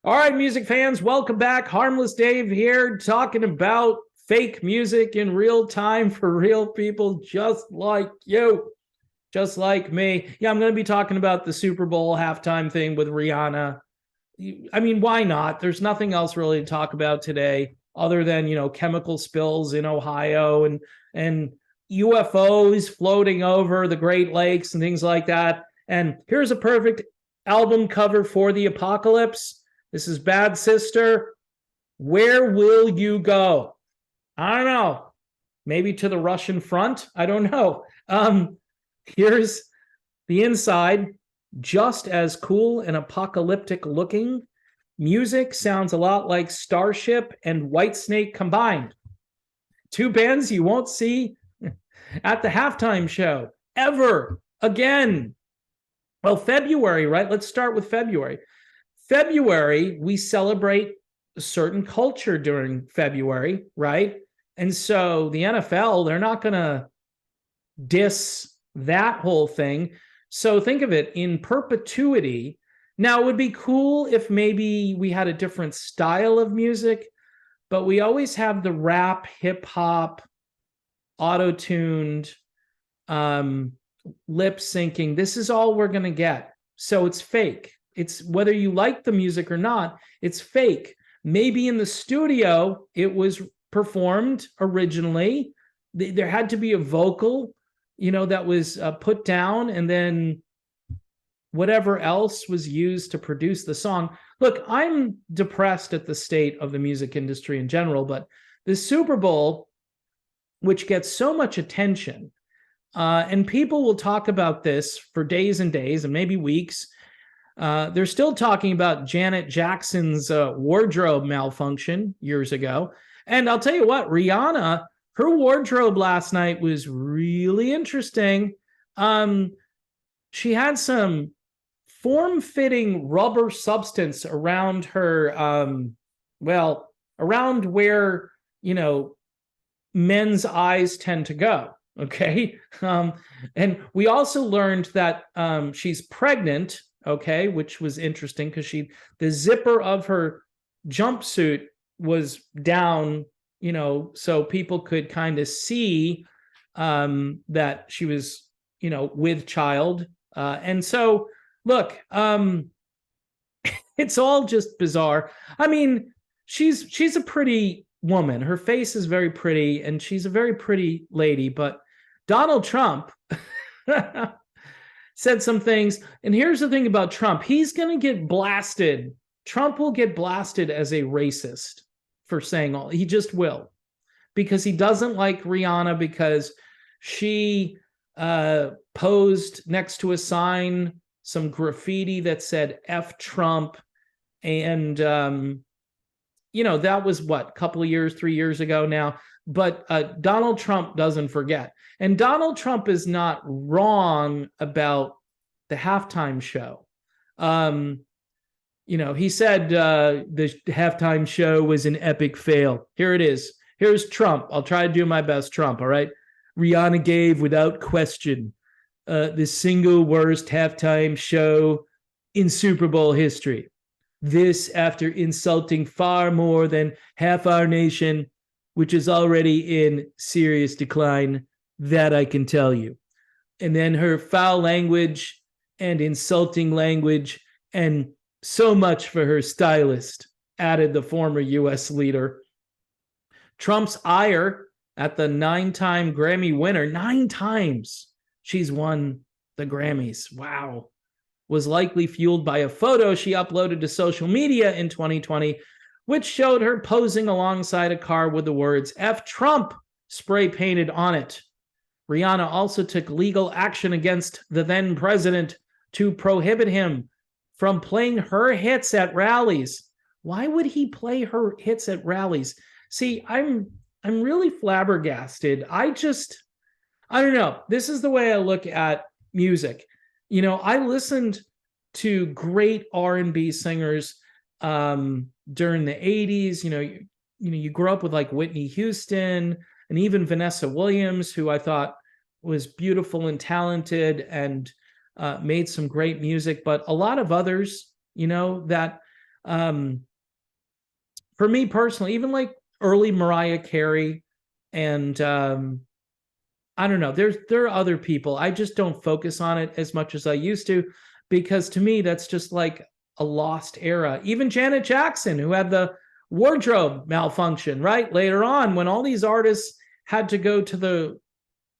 All right, music fans, welcome back. Harmless Dave here, talking about fake music in real time for real people just like you, just like me. Yeah, I'm going to be talking about the Super Bowl halftime thing with Rihanna. I mean, why not? There's nothing else really to talk about today other than, chemical spills in Ohio and UFOs floating over the Great Lakes and things like that. And here's a perfect album cover for the apocalypse. This is Bad Sister. Where will you go? I don't know. Maybe to the Russian front? I don't know. Here's the inside. Just as cool and apocalyptic looking. Music sounds a lot like Starship and Whitesnake combined. Two bands you won't see at the halftime show ever again. Well, February, right? Let's start with February. February, we celebrate a certain culture during February, right? And so the NFL, they're not going to diss that whole thing. So think of it in perpetuity. Now, it would be cool if maybe we had a different style of music, but we always have the rap, hip hop, auto-tuned, lip syncing. This is all we're going to get. So it's fake. It's whether you like the music or not, it's fake. Maybe in the studio, it was performed originally. There had to be a vocal, that was put down, and then whatever else was used to produce the song. Look, I'm depressed at the state of the music industry in general, but the Super Bowl, which gets so much attention, and people will talk about this for days and days and maybe weeks. They're still talking about Janet Jackson's wardrobe malfunction years ago. And I'll tell you what, Rihanna, her wardrobe last night was really interesting. She had some form-fitting rubber substance around her, around where, men's eyes tend to go. Okay. And we also learned that she's pregnant. Okay, which was interesting because the zipper of her jumpsuit was down, so people could kind of see that she was, with child. And so, look, it's all just bizarre. I mean, she's a pretty woman. Her face is very pretty, and she's a very pretty lady. But Donald Trump said some things. And here's the thing about Trump. He's going to get blasted. Trump will get blasted as a racist for saying all. He just will. Because he doesn't like Rihanna because she posed next to a sign, some graffiti that said F Trump. And, that was what, a couple of years, 3 years ago now. But Donald Trump doesn't forget. And Donald Trump is not wrong about the halftime show. He said the halftime show was an epic fail. Here it is. Here's Trump. I'll try to do my best, Trump, all right? Rihanna gave, without question, the single worst halftime show in Super Bowl history. This after insulting far more than half our nation, which is already in serious decline, that I can tell you. And then her foul language and insulting language, and so much for her stylist, added the former U.S. leader. Trump's ire at the 9-time Grammy winner, 9 times she's won the Grammys, wow, was likely fueled by a photo she uploaded to social media in 2020, which showed her posing alongside a car with the words F Trump spray painted on it. Rihanna also took legal action against the then president to prohibit him from playing her hits at rallies. Why would he play her hits at rallies? See, I'm really flabbergasted. I don't know. This is the way I look at music. I listened to great R&B singers during the 80s. You grew up with like Whitney Houston and even Vanessa Williams, who I thought was beautiful and talented and made some great music. But a lot of others, that For me personally, even like early Mariah Carey and I don't know, there are other people. I just don't focus on it as much as I used to, because to me that's just like a lost era. Even Janet Jackson, who had the wardrobe malfunction, right? Later on, when all these artists had to go to the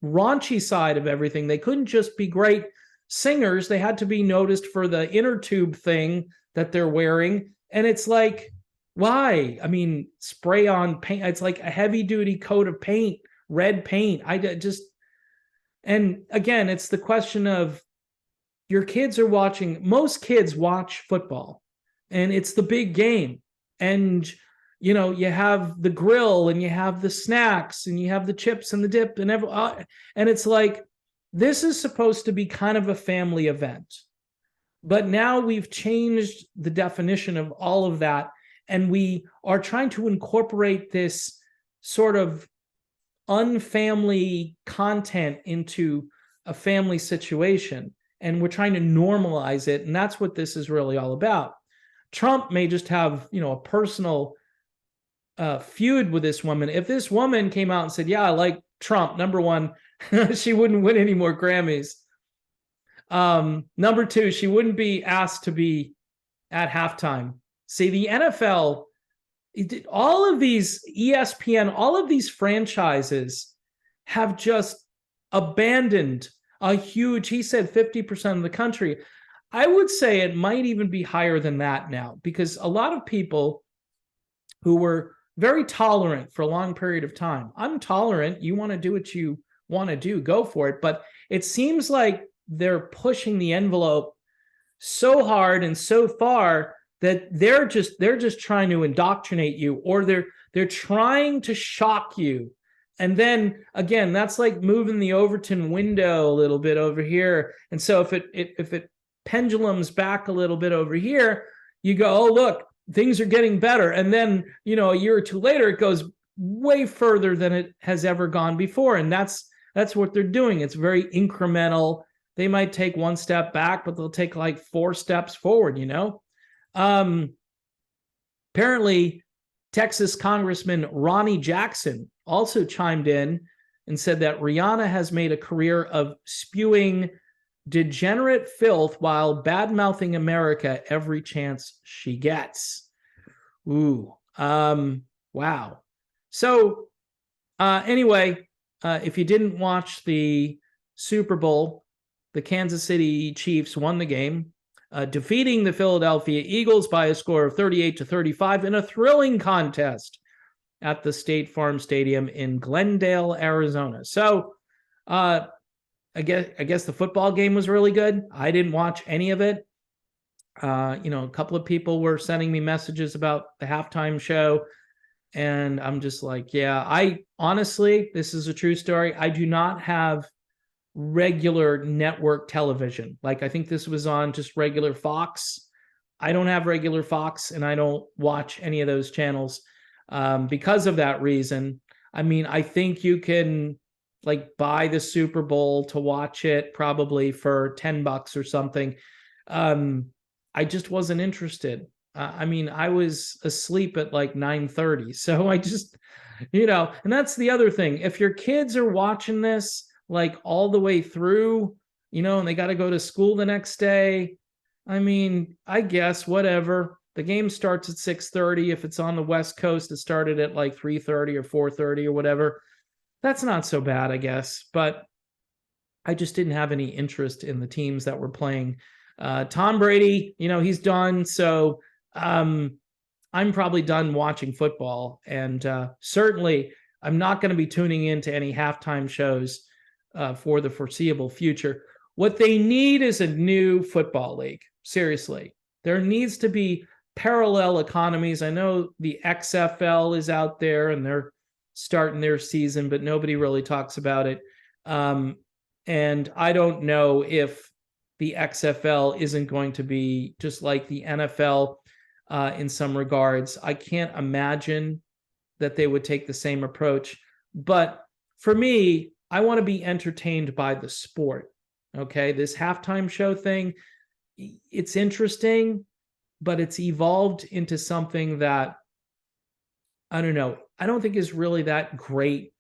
raunchy side of everything, they couldn't just be great singers, they had to be noticed for the inner tube thing that they're wearing. And it's like, why? I mean, spray on paint, it's like a heavy duty coat of paint, red paint. I just, and again, it's the question of, your kids are watching, most kids watch football, and it's the big game. And you have the grill, and you have the snacks, and you have the chips and the dip, and and it's like, this is supposed to be kind of a family event. But now we've changed the definition of all of that, and we are trying to incorporate this sort of unfamily content into a family situation, and we're trying to normalize it, and that's what this is really all about. Trump may just have a personal feud with this woman. If this woman came out and said, yeah, I like Trump, number one, she wouldn't win any more Grammys. Number two, she wouldn't be asked to be at halftime. See, the NFL, all of these ESPN, all of these franchises have just abandoned a huge, he said 50% of the country. I would say it might even be higher than that now, because a lot of people who were very tolerant for a long period of time. I'm tolerant. You want to do what you want to do, go for it. But it seems like they're pushing the envelope so hard and so far that they're just trying to indoctrinate you, or they're trying to shock you. And then again, that's like moving the Overton window a little bit over here. And so if it pendulums back a little bit over here, you go, oh, look, things are getting better. And then, a year or two later, it goes way further than it has ever gone before. And that's what they're doing. It's very incremental. They might take one step back, but they'll take like 4 steps forward, Apparently, Texas Congressman Ronnie Jackson also chimed in and said that Rhianna has made a career of spewing degenerate filth while bad-mouthing America every chance she gets. Ooh. Wow. So anyway, if you didn't watch the Super Bowl, the Kansas City Chiefs won the game, defeating the Philadelphia Eagles by a score of 38-35 in a thrilling contest at the State Farm Stadium in Glendale, Arizona. So I guess the football game was really good. I didn't watch any of it. A couple of people were sending me messages about the halftime show, and I'm just like, yeah, I honestly, this is a true story. I do not have regular network television. Like, I think this was on just regular Fox. I don't have regular Fox, and I don't watch any of those channels because of that reason. I mean, I think you can like buy the Super Bowl to watch it probably for $10 or something. I just wasn't interested. I mean, I was asleep at like 9:30. So I just, and that's the other thing. If your kids are watching this like all the way through, and they got to go to school the next day, I mean, I guess whatever. The game starts at 6:30. If it's on the West Coast, it started at like 3:30 or 4:30 or whatever. That's not so bad, I guess. But I just didn't have any interest in the teams that were playing. Tom Brady, he's done. So I'm probably done watching football. And certainly I'm not going to be tuning into any halftime shows for the foreseeable future. What they need is a new football league. Seriously. There needs to be parallel economies. I know the XFL is out there and they're starting their season, but nobody really talks about it. And I don't know if the XFL isn't going to be just like the NFL in some regards. I can't imagine that they would take the same approach. But for me, I want to be entertained by the sport. Okay, this halftime show thing, it's interesting, but it's evolved into something that, I don't know, I don't think is really that great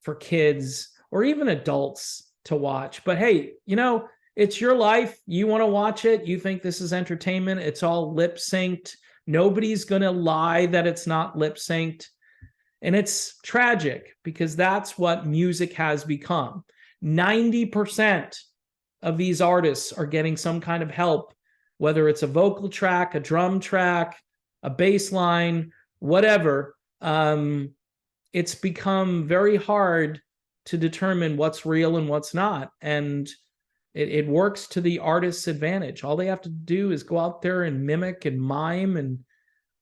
for kids or even adults to watch. But hey, it's your life. You want to watch it. You think this is entertainment. It's all lip synced. Nobody's going to lie that it's not lip synced. And it's tragic because that's what music has become. 90% of these artists are getting some kind of help, whether it's a vocal track, a drum track, a bass line, whatever. It's become very hard to determine what's real and what's not. And it works to the artist's advantage. All they have to do is go out there and mimic and mime and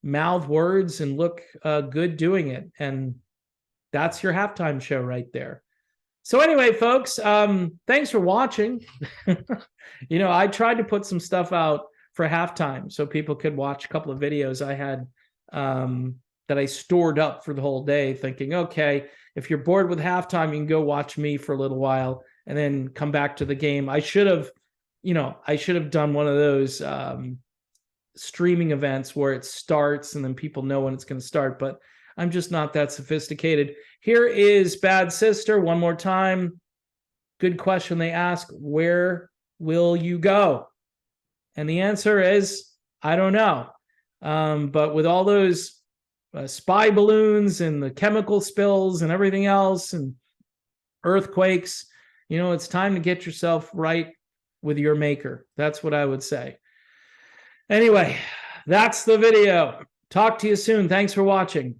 mouth words and look good doing it. And that's your halftime show right there. So anyway, folks, thanks for watching. I tried to put some stuff out for halftime so people could watch a couple of videos I had that I stored up for the whole day, thinking, okay, if you're bored with halftime, you can go watch me for a little while and then come back to the game. I should have done one of those streaming events where it starts and then people know when it's going to start, but I'm just not that sophisticated. Here is Bad Sister one more time. Good question they ask, where will you go? And the answer is, I don't know. But with all those spy balloons and the chemical spills and everything else and earthquakes, it's time to get yourself right with your maker. That's what I would say. Anyway, that's the video. Talk to you soon. Thanks for watching.